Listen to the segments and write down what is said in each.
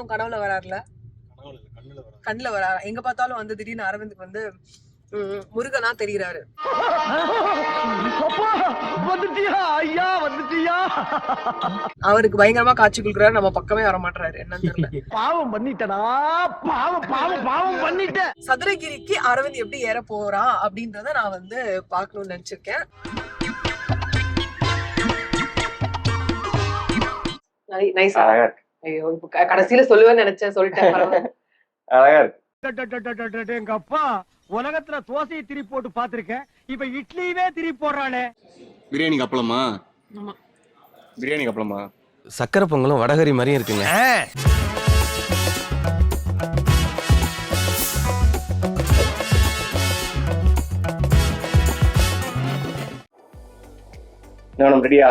உன் கனவுல வராருல, கண்ணுல வராரு. எங்க பார்த்தாலும் வந்து திடீர்னு அரவிந்துக்கு வந்து முருகனா தெரிகிறாரு. அவருக்கு பயங்கரமா காட்சி கொடுக்குறாரு. நம்ம பக்கமே வர மாட்டாரு. என்னன்னு தெரியல. பாவம் பண்ணிட்டடா, பாவம் பாவம் பாவம் பண்ணிட்ட. சதுரகிரிக்கு அரவிந்த் எப்படி ஏற போறான் அப்படின்றத நான் வந்து பாக்கணும்னு நினைச்சிருக்கேன். ஐயோ, இப்ப கடைசியில சொல்லுவேன்னு நினைச்சேன், சொல்லிட்டேன். அழகா இருக்கு. எங்க அப்பா உலகத்துல தோசையை திரி போட்டு பாத்திருக்கேன், இப்ப இட்லியவே திரி போடுறானே. பிரியாணிக்கு அப்பளமா? பிரியாணிக்கு அப்பளமா? சக்கரை பொங்கலும் வடகரி மாதிரியும் இருக்குங்க. ரெடியா?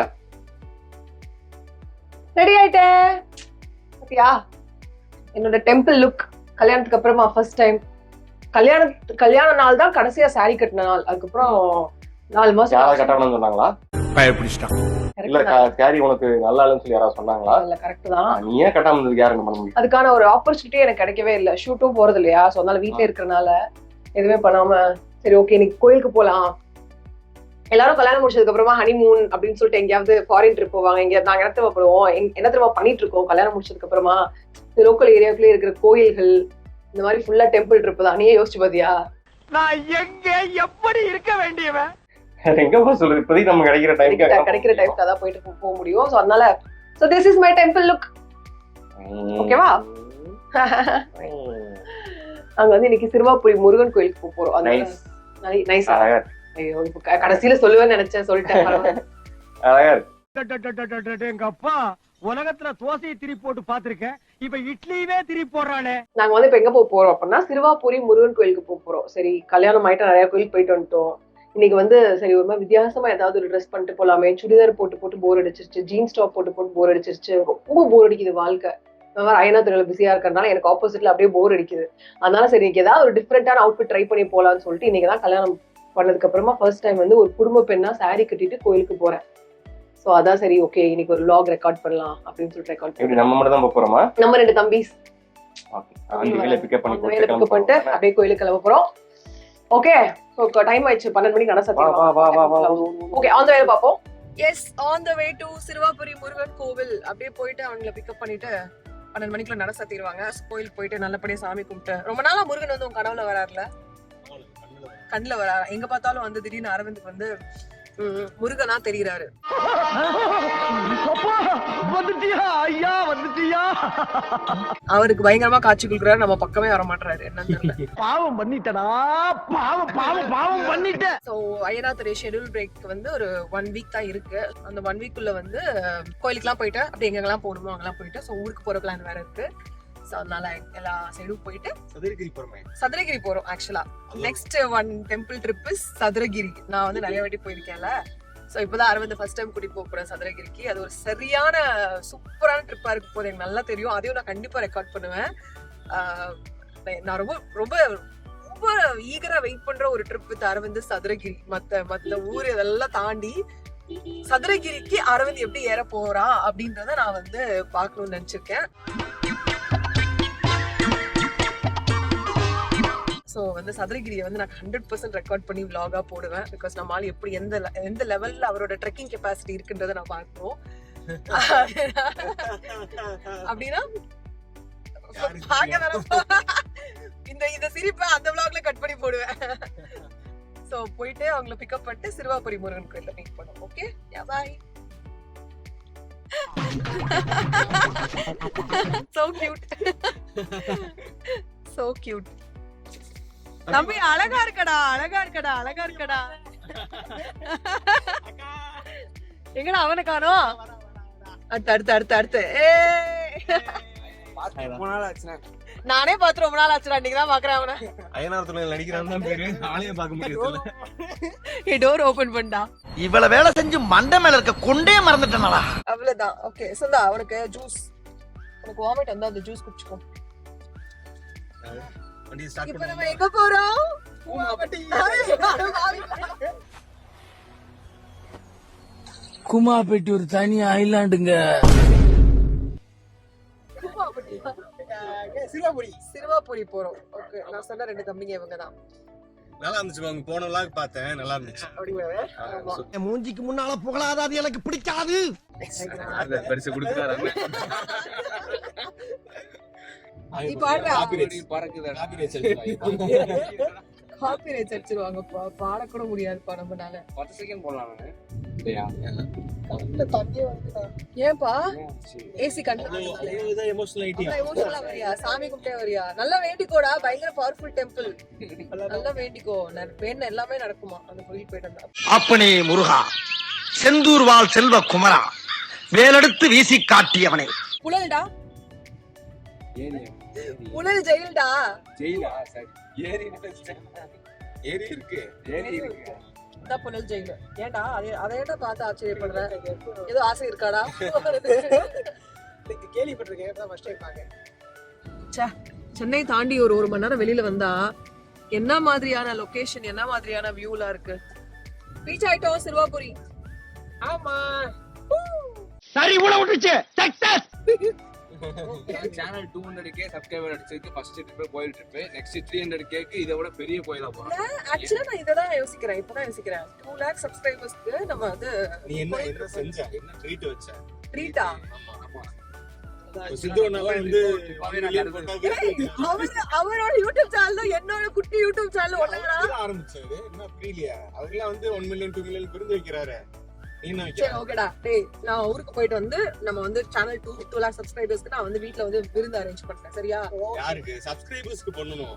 ரெடி ஆயிட்டேன். ஓகேயா? என்னோட டெம்பிள் லுக் கல்யாணத்துக்கு அப்புறமா ஃபர்ஸ்ட் டைம். கல்யாண நாள் தான் கடைசியா சாரி கட்டின நாள். அதுக்கப்புறம் 4 மாசம் கட்டணும்னு சொன்னாங்களா? இல்ல சாரி உனக்கு நல்லா இல்லைன்னு சொல்லி யாராவது சொன்னாங்களா? இல்ல, கரெக்ட் தான். நீ ஏன் கட்டாம இருந்தது? யாரு பண்ண முடியும்? அதுக்கான ஒரு ஆப்பர்ச்சுனிட்டி எனக்கு கிடைக்கவே இல்ல. ஷூட்டும் போறது இல்லையா, சோ அதனால வீட்ல இருக்கறனால எதுவுமே பண்ணாம சரி ஓகே இன்னைக்கு கோயிலுக்கு போலாம். எல்லாரும் கல்யாணம் முடிச்சதுக்கு அப்புறமா ஹனிமூன் அப்படின்னு சொல்லிட்டு எங்கேயாவது ஃபாரின் ட்ரிப் போவாங்க. எங்கேயாவது நாங்க என்ன போடுவோம், என்ன தெரியுமா பண்ணிட்டு இருக்கோம் கல்யாணம் முடிச்சதுக்கு அப்புறமா லோக்கல் ஏரியாக்குள்ளே இருக்கிற கோயில்கள் இந்த மாதிரி ஃபுல்லா டெம்பிள் ட்ரிப் தான். நீயே யோசிச்சு பாத்தியா நான் எங்க எப்படி இருக்க வேண்டியவன்? எங்க போய் சொல்றது, இப்போதைக்கு நம்ம கிடைக்கிற டைம்க்கு அதான் போயிட்டு போக முடியும். சோ அதனால so this is my temple look. ஓகேவா? அங்க வந்து இன்னைக்கு சிறுவாபுரி முருகன் கோயிலுக்கு போறோம். நைஸ். ஐயோ, இப்ப கடைசியில சொல்லுவேன்னு நினைச்சேன், சொல்லிட்டேன். அழகா இருக்கு. எங்க அப்பா உலகத்துல தோசையை திரி போட்டு பாத்திருக்கேன், இப்ப இட்லியவே திரி போடுறானே. நாங்க வந்து இப்ப எங்க போறோம் அப்படின்னா சிறுவாபுரி முருகன் கோயிலுக்கு போறோம். சரி கல்யாணம் ஆயிட்டு நிறைய கோயிலுக்கு போயிட்டு வந்துட்டோம். இன்னைக்கு வந்து சரி ஒரு மாதிரி வித்தியாசமா ஏதாவது ஒரு ட்ரெஸ் பண்ணிட்டு போலாமே. சுடிதார் போட்டு போர் அடிச்சிருச்சு, ஜீன்ஸ் டாப் போட்டு போர் அடிச்சிருச்சு. ரொம்ப போர் அடிக்குது வாழ்க்கை. அயனா துறையில பிஸியா இருக்கிறதுனால எனக்கு ஆப்போசிட்ல அப்படியே போர் அடிக்குது. அதனால சரி இன்னைக்கு ஏதாவது ஒரு டிஃப்ரெண்டான அவுட்ஃபிட் ட்ரை பண்ணி போலாம்னு சொல்லிட்டு இன்னைக்குதான் கல்யாணம் பண்ணதுக்கு அப்புறமா ஃபர்ஸ்ட் டைம் வந்து ஒரு குடும்ப பெண்ணா சாரி கட்டிட்டு கோயிலுக்கு போறேன். சோ அதான் சரி ஓகே இன்னைக்கு ஒரு vlog ரெக்கார்ட் பண்ணலாம் அப்படின்னு சொல்லிட்டு ரெக்கார்ட் பண்ணி. நம்ம மட்டும் தான் போறோமா? நம்ம 2 தம்பிஸ் பிக்கப் பண்ணிட்டு அப்படியே கோயிலுக்கு கிளம்ப போறோம். ஓகே சோ டைம் ஆயிடுச்சு, 12 மணிக்கு நட சத்தியம். ஓகே ஆன் தி வே பாப்போம். Yes on the way to Siruvapuri Murugan கோவில். அப்படியே போயிட்டு அவங்களை பிக்கப் பண்ணிட்டு 12 மணிக்குள்ள நட சத்திடுவாங்க. கோயிலுக்கு போயிட்டு நல்லபடியா சாமி கும்பிட்டு. ரொம்ப நாளா முருகன் வந்து உங்க கனவுல வராருல, கண்ணுல வராரு. எங்க பார்த்தாலும் வந்து திடீர்னு அரவிந்துக்கு வந்து முருகனா தெரிகிறாரு. அவருக்கு பயங்கரமா காட்சி கொடுக்குறாரு. நம்ம பக்கமே வர மாட்டாரு. என்னன்னு தெரியல. பாவம் பண்ணிட்டடா, பாவம் பாவம் பாவம் பண்ணிட்ட. சோ அய்யனார் ஷெட்யூல் பிரேக் வந்து ஒரு 1 வீக் தான் இருக்கு. அந்த 1 வீக்குள்ள வந்து கோயிலுக்குலாம் போயிட்டு அப்படி எங்கெல்லாம் போகணுமோ அங்கெல்லாம் போயிட்டு சோ ஊருக்கு போற பிளான் வேற இருக்கு. சோ அதனால எல்லா சைடும் போயிட்டு சதுரகிரி போறோம். ஆக்சுவலா next 1 temple trip is Sathuragiri. நான் வந்து நிறைய வாட்டி போயிருக்கேன்ல. சோ இப்பதான் அரவிந்த் ஃபர்ஸ்ட் டைம் கூட்டிட்டு போறேன் சதுரகிரிக்கு. அது ஒரு சரியான சூப்பரான ட்ரிப்பா இருக்கு போது எனக்கு நல்லா தெரியும். அதையும் நான் கண்டிப்பா ரெக்கார்ட் பண்ணுவேன். நான் ரொம்ப ரொம்ப ரொம்ப ஈகரா வெயிட் பண்ற ஒரு ட்ரிப் வித் அரவிந்த் சதுரகிரி. மத்த ஊர் இதெல்லாம் தாண்டி சதுரகிரிக்கு அரவிந்த் எப்படி ஏற போறான் அப்படின்றத நான் வந்து பாக்கணும்னு நினைச்சிருக்கேன். ஸோ வந்து சதுரகிரியை வந்து நான் 100% ரெக்கார்ட் பண்ணி vlog-ஆ போடுவேன். பிகாஸ் நம்மளால எப்படி எந்த லெவல்ல அவரோட ட்ரெக்கிங் கெப்பாசிட்டி இருக்குன்றதை நான் பார்க்கணும். அப்படின்னா இந்த சிரிப்பை அந்த vlog-ல கட் பண்ணி போடுவேன். ஸோ போயிட்டு அவங்களை பிக்கப் பண்ணிட்டு சிறுவாபுரி முருகன் கோயில்ல மீட் பண்ணுவோம். Okay bye. So cute. So cute. தம்பி அழகா இருக்கடா, அழகா இருக்கடா, அழகா இருக்கடா. எங்கடா அவனை காணோம்? அடுத்து நானே பார்த்து ரொம்ப நாள் ஆச்சுடா. இன்னைக்கு தான் பாக்குறேன் அவனை. அய்யனார் துறையில நடிக்கிறான்னு தான் பேரு, ஆளையே பார்க்க முடியல. ஏ டோர் ஓபன் பண்ணா. இவ்வளவு வேலை செஞ்சு மண்டை மேல இருக்க கொண்டே மறந்துட்டேனடா. அவ்வளவுதான். ஓகே சொந்தா அவனுக்கு ஜூஸ். உனக்கு வாமிட் வந்தா அந்த ஜூஸ் குடிச்சுக்கோ. இப்ப நம்ம எங்க போறோம்? குமாபேட்டி ஒரு தனி ஐலாண்டுங்க. சிறுவாபுரி போறோம். ஓகே, நான் சொன்ன 2 தம்பிங்க இவங்க தான். நல்லா இருந்துச்சு. அவங்க போன vlog பார்த்தேன், நல்லா இருந்துச்சு. மூஞ்சிக்கு முன்னால புகழாத, அது எனக்கு பிடிக்காது. அந்த பரிசு கொடுத்துட்டாங்க. நீ பாடுறா. காப்பிரைட் அடிச்சிருவாங்க, பாடக்கூட முடியாதுப்பா நம்மனால. 10 செகண்ட் போடலாம். ஏன்பா ஏசி கண்ட்ரோல் வரியா? சாமி கும்பிட்டே வரியா? நல்லா வேண்டிக்கோடா, பயங்கர பவர்ஃபுல் டெம்பிள். நல்லா வேண்டிக்கோ, வேணும் எல்லாமே நடக்குமா அந்த கோயில் போயிட்டு வந்தா. அப்பனே முருகா, செந்தூர் வாழ் செல்வ குமரா, வேலெடுத்து வீசி காட்டியவனே. புழல்டா, ஏரி புழல் ஜெயில்டா. ஜெயிலா? சரி, ஏரி இருக்கு. இதான் புழல் ஜெயில். ஏன்டா அதையேடா பார்த்து ஆச்சரியப்படுற? ஏதோ ஆசை இருக்காடா? சென்னை தாண்டி ஒரு மணி நேரம் வெளியில வந்தா என்ன மாதிரியான லொகேஷன், என்ன மாதிரியான வியூலாம் இருக்கு. ரீச் ஆயிட்டோம் சிறுவாபுரி. ஆமா, சரி உள்ள விட்டுச்சு. சக்சஸ். சேனல் 200k சப்ஸ்கிரைபர் அடிச்சிருக்கு. ஃபர்ஸ்ட் ட்ரிப் கோயில் ட்ரிப். நெக்ஸ்ட் 300k க்கு இதை விட பெரிய கோயிலா போறோம். ஆக்சுவலா நான் இததான் யோசிக்கிறேன், இப்பதான் யோசிக்கிறேன். 2 lakh சப்ஸ்கிரைபர்ஸ்க்கு நம்ம வந்து நீ என்ன செஞ்ச? என்ன ட்ரீட் வச்ச? ட்ரீட்டா? சித்துவனால வந்து அவரோட யூடியூப் சேனல் என்னோட குட்டி யூடியூப் சேனல் ஒண்ணுங்கடா ஆரம்பிச்சாரு. என்ன புரியலையா? அவர்லாம் வந்து 1 million 2 million விருந்து வைக்கிறாரு. நீ என்ன வைக்கிற? சரி ஓகேடா. டேய், நான் ஊருக்கு போயிட்டு வந்து நம்ம வந்து சேனல் 2 lakh சப்ஸ்கிரைபர்ஸ்க்கு நான் வந்து வீட்ல வந்து விருந்து அரேஞ்ச் பண்றேன். சரியா? யாருக்கு? சப்ஸ்கிரைபர்ஸ்க்கு பண்ணனும்.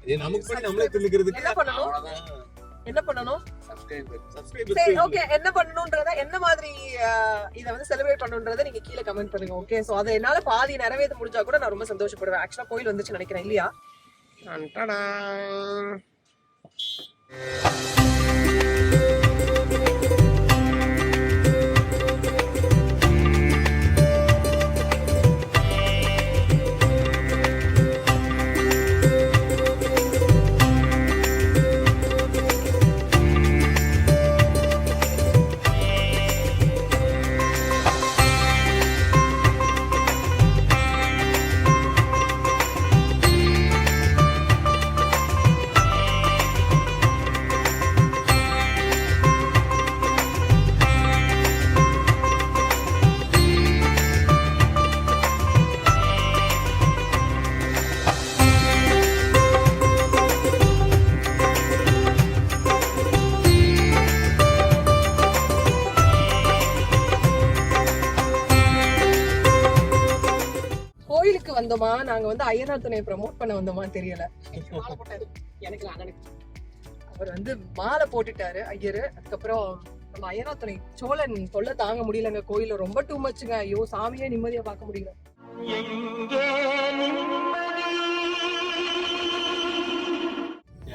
இது நமக்கு பண்ணி நம்மளே தின்னுக்கிறதுக்கு என்ன பண்ணனும்? என்ன பண்ணனும்? சப்ஸ்கிரைபர். சரி ஓகே, என்ன பண்ணனும்ன்றத, என்ன மாதிரி இத வந்து செலிப்ரேட் பண்ணனும்ன்றத நீங்க கீழ கமெண்ட் பண்ணுங்க. ஓகே, சோ அத என்னால பாதி நிறைவேற்ற முடிஞ்சா கூட நான் ரொம்ப சந்தோஷப்படுவேன். ஆக்சுவலா கோயில் வந்துச்சு நினைக்கிறேன் இல்லையா? கோயிலுக்கு வந்தோமா, நாங்க வந்து ஐயனார் துணையை ப்ரமோட் பண்ண வந்தோமா தெரியல. அவர் வந்து மாலை போட்டுட்டாரு ஐயரு. அதுக்கப்புறம் நம்ம ஐயனார் துணை சோழன் தொல்லை தாங்க முடியலங்க, கோயில ரொம்ப டூ மச்சுங்க. ஐயோ, சாமியே நிம்மதியா பார்க்க முடியல.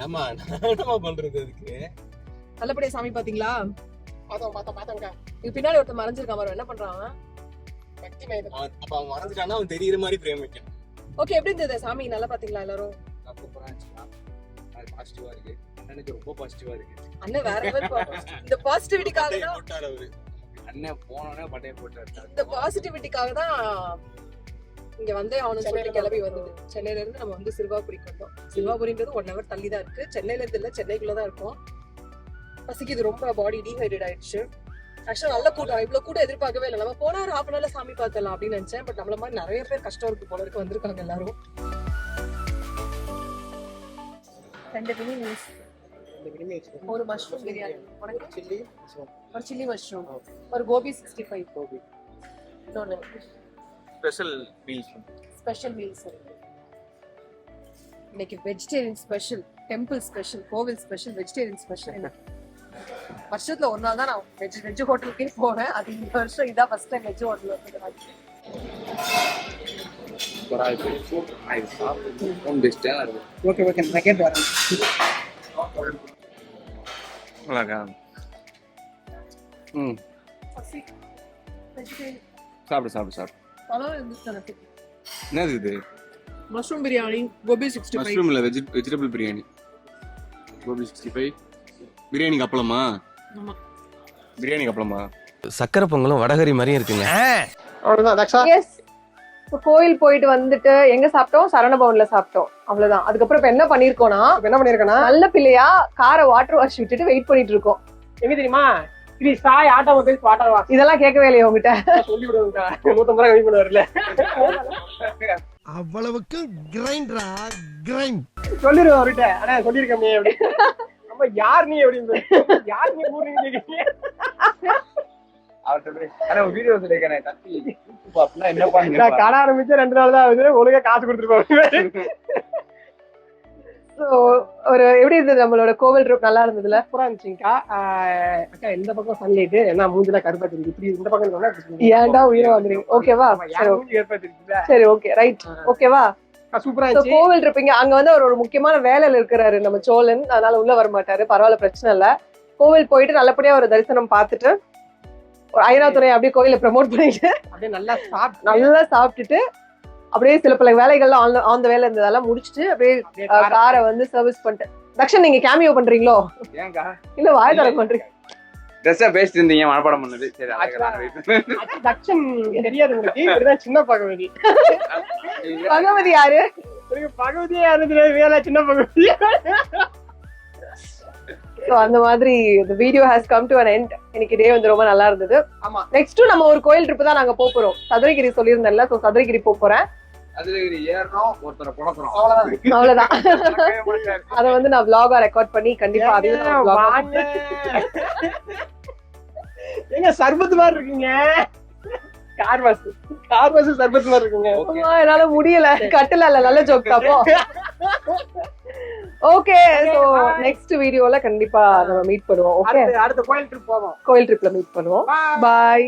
ஏமா என்னமா பண்றது? அதுக்கு நல்லபடியா சாமி பாத்தீங்களா? இது பின்னாடி ஒருத்தர் மறைஞ்சிருக்கான் பாரு, என்ன பண்றான்? அப்ப அவன் மறந்துட்டானா அவன் தெரியுற மாதிரி பிரேம் வைக்கணும். ஓகே, எப்படி இருந்தது சாமி? நல்லா பாத்தீங்களா எல்லாரும்? சூப்பரா இருந்துச்சுடா. அது பாசிட்டிவா இருக்கு. அண்ணனுக்கு ரொம்ப பாசிட்டிவா இருக்கு. அண்ணன் வேற லெவல். இந்த பாசிட்டிவிட்டிக்காக தான் போட்டாரு அவரு. அண்ணன் போனோனே பட்டைய போட்டாரு. இந்த பாசிட்டிவிட்டிக்காக தான் இங்க வந்தே அவனு சொல்லிட்டு கிளம்பி வந்தது. சென்னையில இருந்து நம்ம வந்து சிறுவாபுரிக்கு வந்தோம். சிறுவாபுரின்றது 1 hour தள்ளி தான் இருக்கு. சென்னையில இருந்து இல்ல, சென்னைக்குள்ளதான் இருக்கும். பசிக்குது ரொம்ப, பாடி டீஹைட்ரேட் ஆயிடுச்சு. ஆக்சுவலா நல்ல கூட்டம், இவ்வளவு கூட்டம் எதிர்பார்க்கவே இல்லை. நம்ம போனா ஒரு 1/2 hourல சாமி பார்த்தலாம் அப்படின்னு நினைச்சேன். பட் நம்மள மாதிரி நிறைய பேர் கஷ்டம் இருக்கு போல இருக்கு வந்திருக்காங்க எல்லாரும். 2 மினி மீல்ஸ், ஒரு மஷ்ரூம் பிரியாணி, உனக்கு ஒரு சில்லி மஷ்ரூம், ஒரு கோபி 65, இன்னொன்னு ஸ்பெஷல் மீல்ஸ். இன்னைக்கு வெஜிடேரியன் ஸ்பெஷல், டெம்பிள் ஸ்பெஷல், கோவில் ஸ்பெஷல், வெஜிடேரியன் ஸ்பெஷல். வருஷத்துல ஒரு நாள் தான் நான் வெஜ் ஹோட்டலுக்கே போறேன். அது இந்த வருஷம் இதான் ஃபர்ஸ்ட் டைம் வெஜ் ஹோட்டல் வந்து. ஓகே நான் கேட்டு வரேன். சாப்பிடு. என்னது இது? மஷ்ரூம் பிரியாணி, கோபி 65. மஷ்ரூம் இல்ல, வெஜிடபிள் பிரியாணி. கோபி 65. பிரியாணிக்கு அப்பளமா? ஆமா, பிரியாணிக்கு அப்பளமா? சக்கரை பொங்கலும் வடகரி மாதிரியும் இருக்குங்க. அவ்வளவுதான். எஸ் கோயில் போயிட்டு வந்துட்டு எங்க சாப்பிட்டோம்? சரவணபவன்ல சாப்பிட்டோம். அவ்வளவுதான். அதுக்கப்புறம் இப்ப என்ன பண்ணிருக்கோம்னா, என்ன பண்ணிருக்கேன்னா நல்ல பிள்ளையா காரை வாட்டர் வாஷ் விட்டுட்டு வெயிட் பண்ணிட்டு இருக்கோம். எங்க தெரியுமா? Sri Sai automobiles water wash. இதெல்லாம் கேட்கவே இல்லையா உங்ககிட்ட? சொல்லி விடுங்க, 150 ரூபாய் கம்மி பண்ணுவார்ல. அவ்வளவுக்கு கிரைண்டரா கிரைண்ட் சொல்லிடுவோம் அவர்கிட்ட. ஆனா சொல்லிருக்கமே அப்படி. நம்ம யார் நீ அப்படின்னு யார் நீ ஊர்னு கேக்குறீங்க. வீடியோ சொல்லிருக்கேன் தம்பி என்ன பண்ணுங்க. நான் கடை ஆரம்பிச்சு 2 நாள் தான் ஆகுது. ஒழுங்கா காசு கொடுத்துருப்பாங்க. சோ ஒரு எப்படி இருந்தது நம்மளோட கோவில் ட்ரிப்? நல்லா இருந்ததுல? சூப்பரா இருந்துச்சுங்கக்கா. அக்கா இந்த பக்கம் சன்லைட் என்ன மூஞ்சில கருப்பா தெரியுது. இப்படி இந்த பக்கம் இருக்கா ஏன்டா உயிரை வாங்குறீங்க? ஓகேவா? கருப்பா தெரியுது. சரி ஓகே ரைட். ஓகேவா? சூப்பரா So, இருந்துச்சு. கோவில் இருப்பீங்க அங்க வந்து அவர் ஒரு முக்கியமான வேலையில இருக்கிறாரு நம்ம சோழன். அதனால உள்ள வர மாட்டாரு. பரவாயில்ல, பிரச்சனை இல்ல. கோவில் போயிட்டு நல்லபடியா ஒரு தரிசனம் பார்த்துட்டு ஒரு ஐராத்துறை அப்படியே கோயிலை ப்ரமோட் பண்ணிட்டு அப்படியே நல்லா நல்லா சாப்பிட்டுட்டு அப்படியே சில பல வேலைகள்லாம் ஆன் வேலை இருந்ததெல்லாம் முடிச்சுட்டு அப்படியே காரை வந்து சர்வீஸ் பண்ணிட்டு. தக்ஷன் நீங்க கேமியோ பண்றீங்களோ? ஏங்கா இல்ல வாய் தர பண்றீங்க? ட்ரெஸ்ஸா பேசிட்டு இருந்தீங்க மனப்பாடம் பண்ணது. சரி தக்ஷன் தெரியாது உங்களுக்கு. இதுதான் சின்ன பகவதி. பகவதி யாரு? பகவதியே யாரு தெரியாது. வேலை சின்ன பகவதி. So, அந்த மாதிரி the video has come to an end. இன்னைக்கு டே வந்து ரொம்ப நல்லா இருந்தது. ஆமா. நெக்ஸ்ட் நம்ம ஒரு கோயில் ட்ரிப் தான் நாங்க போறோம். சதுரகிரி சொல்லியிருந்தேன்ல. சோ சதுரகிரி போறேன். சதுரகிரி ஏறணும், ஒருத்தரை புடக்கிறோம். அவ்வளவுதான். அத வந்து நான் vlog-ஆ ரெக்கார்ட் பண்ணி கண்டிப்பா அதையும் நான் vlog எங்க சர்பத் மாதிரி இருக்கீங்க. கார்வாஸ் சர்பத் மாதிரி இருக்குங்க. என்னால முடியல. கட்டல இல்ல. நல்ல ஜோக் அப்போ. ஓகே, சோ நெக்ஸ்ட் வீடியோல கண்டிப்பா நம்ம மீட் பண்ணுவோம். ஓகே, அடுத்த கோயில் ட்ரிப் போவோம். கோயில் ட்ரிப்ல மீட் பண்ணுவோம். பாய்.